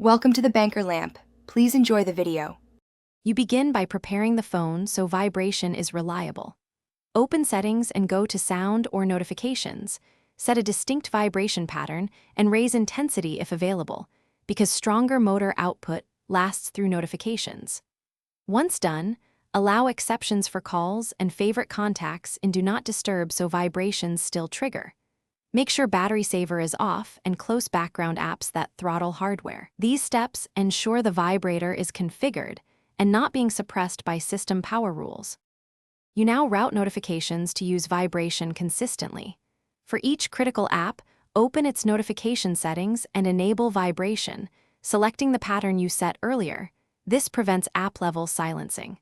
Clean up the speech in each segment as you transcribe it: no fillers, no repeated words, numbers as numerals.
Welcome to the banker lamp. Please enjoy the video. You begin by preparing the phone so vibration is reliable. Open settings and go to sound or notifications. Set a distinct vibration pattern and raise intensity if available, because stronger motor output lasts through notifications. Once done, allow exceptions for calls and favorite contacts in Do Not Disturb so vibrations still trigger. Make sure battery saver is off and close background apps that throttle hardware. These steps ensure the vibrator is configured and not being suppressed by system power rules. You now route notifications to use vibration consistently. For each critical app, open its notification settings and enable vibration, selecting the pattern you set earlier. This prevents app-level silencing.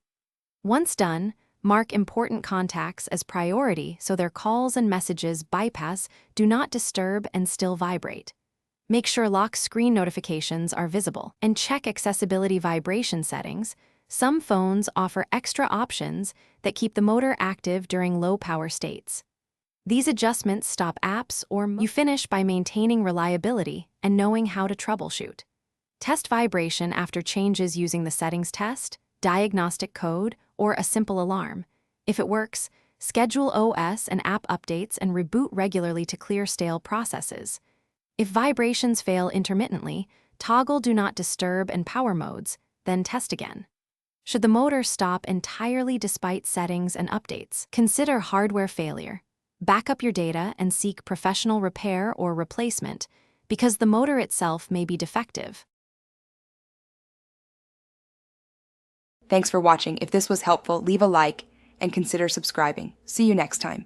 Once done, mark important contacts as priority so their calls and messages bypass Do Not Disturb and still vibrate. Make sure lock screen notifications are visible and check accessibility vibration settings. Some phones offer extra options that keep the motor active during low power states. These adjustments stop apps or you finish by maintaining reliability and knowing how to troubleshoot. Test vibration after changes using the settings test, diagnostic code, or a simple alarm. If it works, schedule OS and app updates and reboot regularly to clear stale processes. If vibrations fail intermittently, toggle Do Not Disturb and power modes, then test again. Should the motor stop entirely despite settings and updates, consider hardware failure. Back up your data and seek professional repair or replacement, because the motor itself may be defective. Thanks for watching. If this was helpful, leave a like and consider subscribing. See you next time.